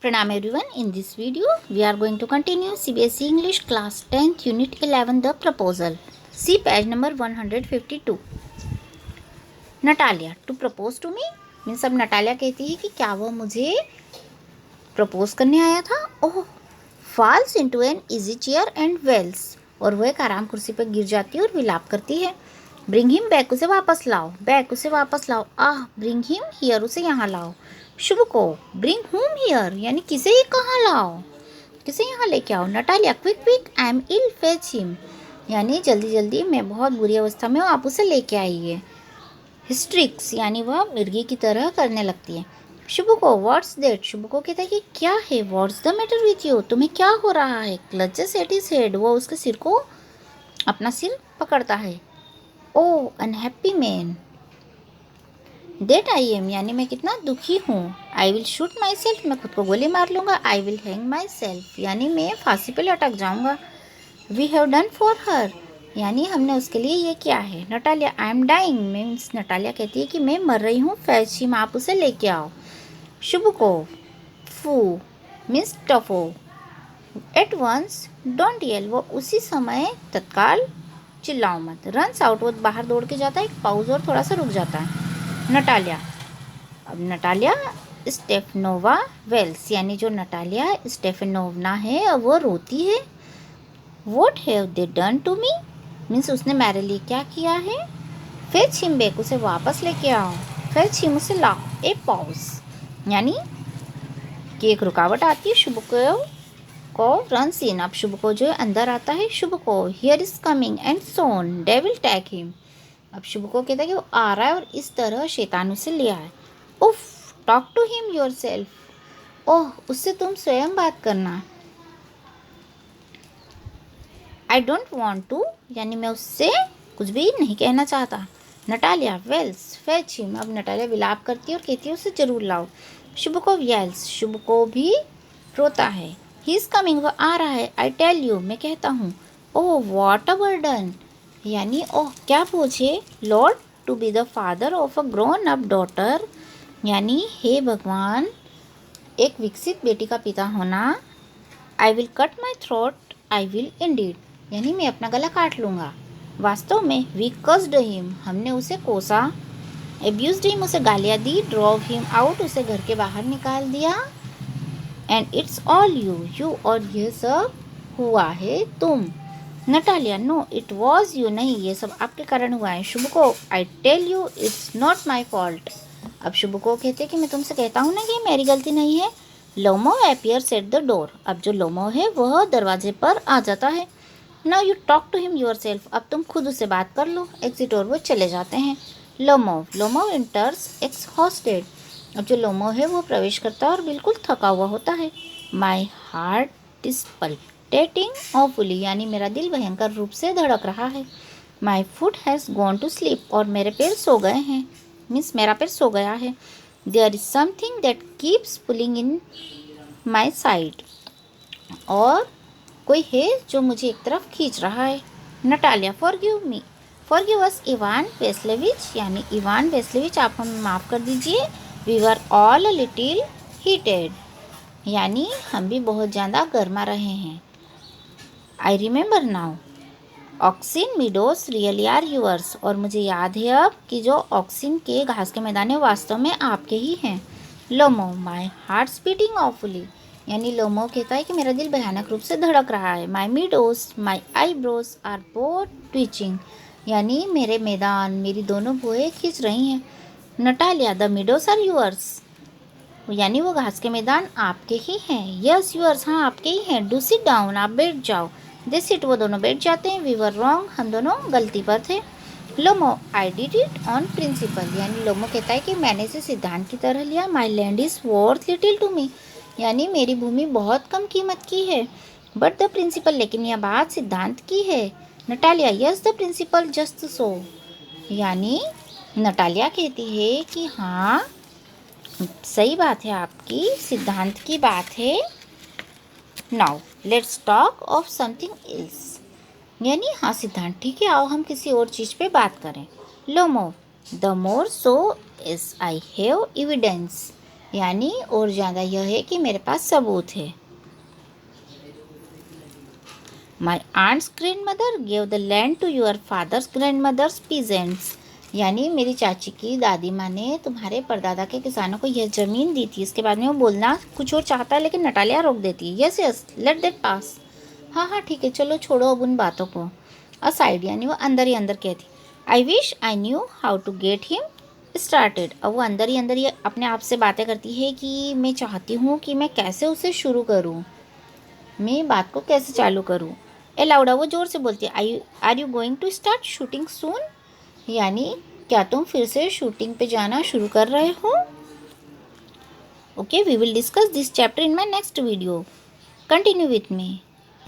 Pranam everyone. In this video, we are going to continue CBSE English class 10th unit 11 the proposal. See page number 152. Natalia to propose to me means अब Natalia कहती है कि क्या वो मुझे propose करने आया था. ओह, falls into an easy chair and wails. और वह एक आराम कुर्सी पर गिर जाती है और विलाप करती है. Bring him back, उसे वापस लाओ. Back, उसे वापस लाओ. bring him here, उसे यहाँ लाओ. शुभ को ब्रिंग होम हियर यानी किसे ये कहाँ लाओ, किसे यहाँ लेके आओ. Natalia quick quick I am ill fetch him यानी जल्दी जल्दी मैं बहुत बुरी अवस्था में हूँ, आप उसे लेके आइए. हिस्ट्रिक्स यानी वह मिर्गी की तरह करने लगती है. शुभ को व्हाट्स दैट, शुभ को कहता है कि क्या है. What's the matter with you, तुम्हें क्या हो रहा है. क्लचेस एट हिज हेड, वो उसके सिर को अपना सिर पकड़ता है. O unhappy man that I am यानी मैं कितना दुखी हूँ. I will shoot myself, मैं खुद को गोली मार लूँगा. I will hang myself यानी मैं फांसी पे लटक जाऊँगा. We have done for her यानी हमने उसके लिए ये किया है. Natalia I am dying means Natalia कहती है कि मैं मर रही हूँ. फैच हिम, आप उसे लेके आओ. शुभ को फू मीन्स टफो. एट वंस डोंट येल, वो उसी समय तत्काल चिल्लाओ मत. रन्स आउट, वो बाहर दौड़ के जाता है. एक पाउज और थोड़ा सा रुक जाता है. नटालिया, अब नटालिया स्टेफनोवा वेल्स यानी जो नटालिया स्टेफनोवना है अब वो रोती है. What have they done to me means उसने मेरे लिए क्या किया है. फेच हिम बैक, उसे वापस लेके आओ. फेच हिम, उसे लाओ. ए पॉज यानी कि एक रुकावट आती है. शुभ को रन्स इन, अब शुभ को जो है अंदर आता है. शुभ को here is coming and soon they will take him, अब शुभ को कहता है कि वो आ रहा है और इस तरह शैतान उसे ले आए. उफ, talk to him yourself, oh उससे तुम स्वयं बात करना. आई डोंट वॉन्ट टू यानी मैं उससे कुछ भी नहीं कहना चाहता. नटालिया वेल्स फेच हिम, अब नटालिया विलाप करती है और कहती है उसे जरूर लाओ. शुभ को वेल्स, शुभ को भी रोता है. ही इज कमिंग, वो आ रहा है. आई टेल यू, मैं कहता हूँ. ओह व्हाट अ बर्डन यानी ओह क्या बोझे. Lord to be the father of a grown up daughter यानी हे भगवान एक विकसित बेटी का पिता होना. I will cut my throat, I will indeed यानी मैं अपना गला काट लूँगा. वास्तव में वी कस्ड हिम, हमने उसे कोसा. एब्यूज्ड हिम, उसे गालियाँ दी. ड्रॉव हिम आउट, उसे घर के बाहर निकाल दिया. And it's all you, you और यह सब हुआ है तुम. Natalia no it was you, नहीं ये सब आपके कारण हुआ है. शुभ को I tell you it's not my fault, अब शुभ को कहते हैं कि मैं तुमसे कहता हूँ ना कि मेरी गलती नहीं है. लोमो अपियर्स एट द डोर, अब जो लोमो है वह दरवाजे पर आ जाता है. Now you talk to him yourself, अब तुम खुद उससे बात कर लो. एग्जिट, और वो चले जाते हैं. लोमो इंटर्स एक्सहॉस्टेड, अब जो लोमो है वो प्रवेश करता है और बिल्कुल थका हुआ होता है. My heart is palpitating awfully यानी मेरा दिल भयंकर रूप से धड़क रहा है. My foot has gone to sleep, और मेरे पैर सो गए हैं मीन्स मेरा पैर सो गया है. There is something that keeps pulling in my side, और कोई है जो मुझे एक तरफ खींच रहा है. Natalia forgive me, forgive us Ivan Vassilyevich यानी इवान वेस्लेविच आप हमें माफ़ कर दीजिए. We were all a little heated यानी हम भी बहुत ज़्यादा गर्मा रहे हैं. I remember now oxen meadows really are yours, और मुझे याद है अब कि जो ऑक्सिन के घास के मैदान है वास्तव में आपके ही हैं. लोमो माई हार्ट बीटिंग ऑफुली यानी लोमो कहता है कि मेरा दिल भयानक रूप से धड़क रहा है. My meadows my eyebrows are both twitching यानी मेरे मैदान मेरी दोनों भुएं खींच रही हैं. Natalia the meadows are yours यानी वो घास के मैदान आपके ही हैं. यस यूअर्स, हाँ आपके ही हैं. डू सिट डाउन, आप बैठ जाओ. दे सिट, वो दोनों बैठ जाते हैं. वी वर रॉन्ग, हम दोनों गलती पर थे. Lomov I did it on principle यानी लोमो कहता है कि मैंने इसे सिद्धांत की तरह लिया. My land is worth little to me यानी मेरी भूमि बहुत कम कीमत की है. बट द प्रिंसिपल, लेकिन यह बात सिद्धांत की है. Natalia yes the principle just so यानी नटालिया कहती है कि हाँ सही बात है आपकी, सिद्धांत की बात है. Now let's talk of something else यानी हाँ सिद्धांत ठीक है, आओ हम किसी और चीज़ पे बात करें. Lomov the more so as I have evidence यानी और ज़्यादा यह है कि मेरे पास सबूत है। My aunt's grandmother gave the land to your father's grandmother's peasants. यानी मेरी चाची की दादी माँ ने तुम्हारे परदादा के किसानों को यह ज़मीन दी थी। इसके बाद में वो बोलना कुछ और चाहता है लेकिन नटालिया रोक देती है। Yes yes let that pass. हाँ हाँ ठीक है, चलो छोड़ो अब उन बातों को। असाइड यानी वो अंदर ही अंदर कहती, I wish I knew how to get him started. अब वो अंदर ही अंदर ये अपने आप से बातें करती है कि मैं चाहती हूँ कि मैं कैसे उसे शुरू करूँ, मैं बात को कैसे चालू करूँ। ए लाउडा, वो ज़ोर से बोलती है, I are you going to start shooting soon. यानी क्या तुम फिर से शूटिंग पे जाना शुरू कर रहे हो। Okay, we will discuss this chapter in my next video. Continue with me.